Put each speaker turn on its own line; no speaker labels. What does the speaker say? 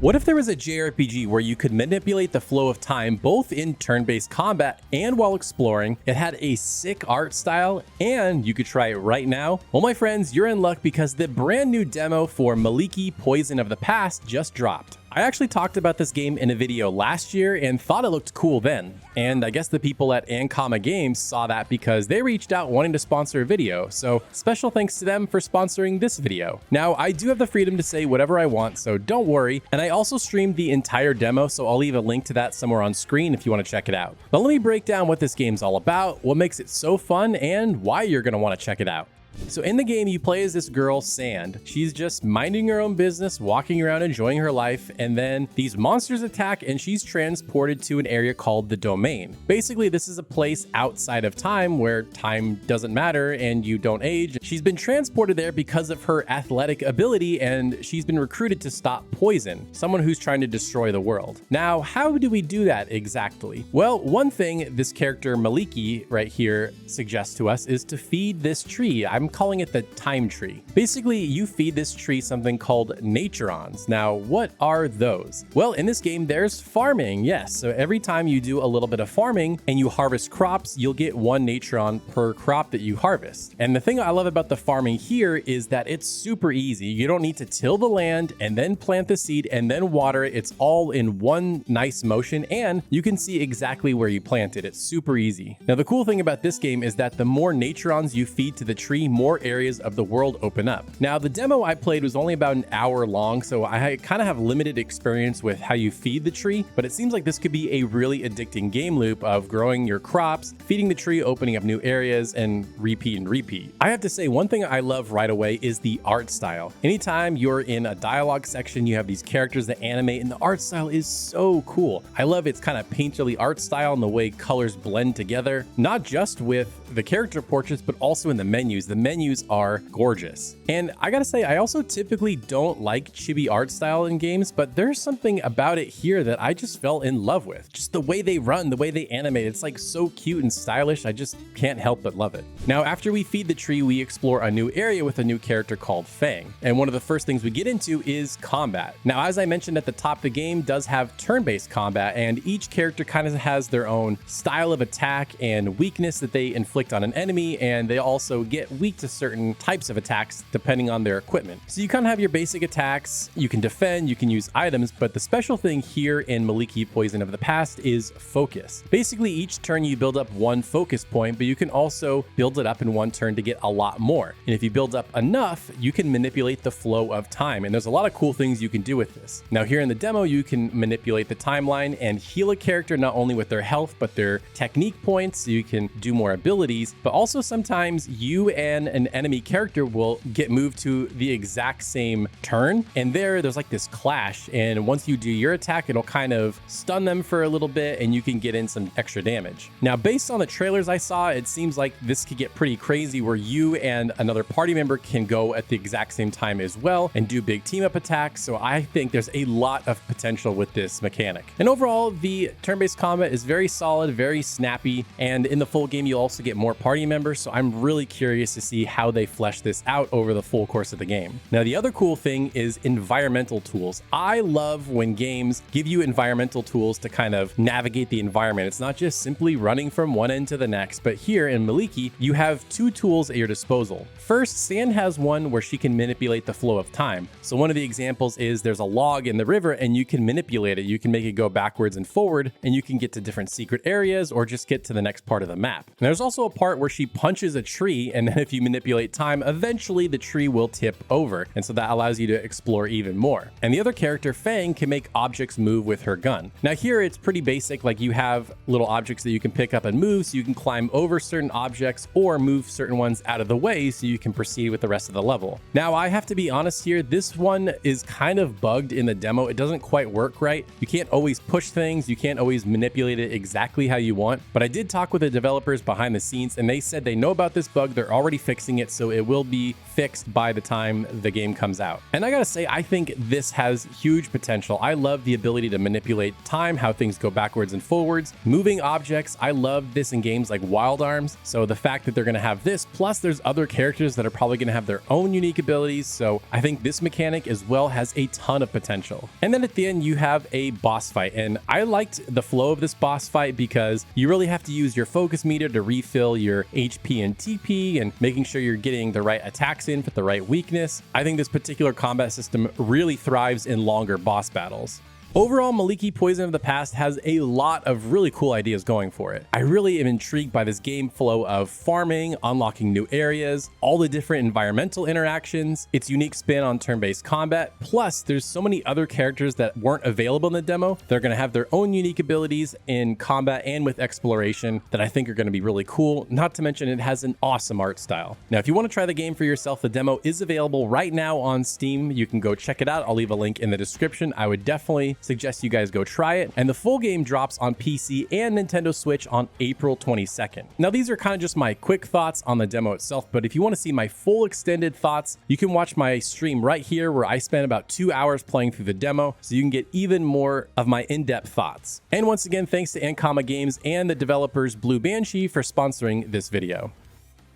What if there was a JRPG where you could manipulate the flow of time both in turn-based combat and while exploring? It had a sick art style and you could try it right now? Well, my friends, you're in luck because the brand new demo for Maliki Poison of the Past just dropped. I actually talked about this game in a video last year and thought it looked cool then. And I guess the people at Ankama Games saw that because they reached out wanting to sponsor a video. So special thanks to them for sponsoring this video. Now, I do have the freedom to say whatever I want, so don't worry. And I also streamed the entire demo, so I'll leave a link to that somewhere on screen if you want to check it out. But let me break down what this game's all about, what makes it so fun, and why you're going to want to check it out. So in the game, you play as this girl, Sand. She's just minding her own business, walking around enjoying her life, and then these monsters attack and she's transported to an area called the Domain. Basically, this is a place outside of time where time doesn't matter and you don't age. She's been transported there because of her athletic ability and she's been recruited to stop Poison, someone who's trying to destroy the world. Now, how do we do that exactly? Well, one thing this character Maliki right here suggests to us is to feed this tree. I'm calling it the time tree. Basically, you feed this tree something called naturons. Now, what are those? Well, in this game, there's farming, yes. So every time you do a little bit of farming and you harvest crops, you'll get one natron per crop that you harvest. And the thing I love about the farming here is that it's super easy. You don't need to till the land and then plant the seed and then water it. It's all in one nice motion and you can see exactly where you planted. It's super easy. Now, the cool thing about this game is that the more naturons you feed to the tree, more areas of the world open up. Now, the demo I played was only about an hour long, so I kind of have limited experience with how you feed the tree, but it seems like this could be a really addicting game loop of growing your crops, feeding the tree, opening up new areas, and repeat and repeat. I have to say, one thing I love right away is the art style. Anytime you're in a dialogue section, you have these characters that animate, and the art style is so cool. I love its kind of painterly art style and the way colors blend together, not just with the character portraits, but also in the menus. The menus are gorgeous. And I gotta say, I also typically don't like chibi art style in games, but there's something about it here that I just fell in love with. Just the way they run, the way they animate, it's like so cute and stylish. I just can't help but love it. Now, after we feed the tree, we explore a new area with a new character called Fang. And one of the first things we get into is combat. Now, as I mentioned at the top, the game does have turn-based combat, and each character kind of has their own style of attack and weakness that they inflict on an enemy, and they also get weak to certain types of attacks depending on their equipment. So you kind of have your basic attacks, you can defend, you can use items, but the special thing here in Maliki Poison of the Past is focus. Basically, each turn you build up one focus point, but you can also build it up in one turn to get a lot more. And if you build up enough, you can manipulate the flow of time. And there's a lot of cool things you can do with this. Now, here in the demo, you can manipulate the timeline and heal a character not only with their health, but their technique points, so you can do more abilities, but also sometimes you and an enemy character will get moved to the exact same turn. And there's like this clash. And once you do your attack, it'll kind of stun them for a little bit and you can get in some extra damage. Now, based on the trailers I saw, it seems like this could get pretty crazy where you and another party member can go at the exact same time as well and do big team up attacks. So I think there's a lot of potential with this mechanic. And overall, the turn-based combat is very solid, very snappy. And in the full game, you'll also get more party members. So I'm really curious to see how they flesh this out over the full course of the game. Now, the other cool thing is environmental tools. I love when games give you environmental tools to kind of navigate the environment. It's not just simply running from one end to the next, but here in Maliki, you have two tools at your disposal. First, Sand has one where she can manipulate the flow of time. So one of the examples is there's a log in the river and you can manipulate it. You can make it go backwards and forward, and you can get to different secret areas or just get to the next part of the map. And there's also a part where she punches a tree, and then if you manipulate time, eventually the tree will tip over. And so that allows you to explore even more. And the other character, Fang, can make objects move with her gun. Now here it's pretty basic, like you have little objects that you can pick up and move, so you can climb over certain objects or move certain ones out of the way so you can proceed with the rest of the level. Now, I have to be honest here, this one is kind of bugged in the demo. It doesn't quite work right. You can't always push things, you can't always manipulate it exactly how you want, but I did talk with the developers behind the scenes and they said they know about this bug, they're already fixing it, so it will be fixed by the time the game comes out. And I gotta say, I think this has huge potential. I love the ability to manipulate time, how things go backwards and forwards, moving objects. I love this in games like Wild Arms. So the fact that they're gonna have this, plus there's other characters that are probably gonna have their own unique abilities. So I think this mechanic as well has a ton of potential. And then at the end, you have a boss fight. And I liked the flow of this boss fight because you really have to use your focus meter to refill your HP and TP and making sure you're getting the right attacks in for the right weakness. I think this particular combat system really thrives in longer boss battles. Overall, Maliki Poison of the Past has a lot of really cool ideas going for it. I really am intrigued by this game flow of farming, unlocking new areas, all the different environmental interactions, its unique spin on turn-based combat, plus there's so many other characters that weren't available in the demo. They're going to have their own unique abilities in combat and with exploration that I think are going to be really cool, not to mention it has an awesome art style. Now, if you want to try the game for yourself, the demo is available right now on Steam. You can go check it out. I'll leave a link in the description. I would definitely suggest you guys go try it. And the full game drops on PC and Nintendo Switch on April 22nd. Now, these are kind of just my quick thoughts on the demo itself, but if you want to see my full extended thoughts, you can watch my stream right here where I spent about 2 hours playing through the demo, so you can get even more of my in-depth thoughts. And once again, thanks to Ankama Games and the developers Blue Banshee for sponsoring this video.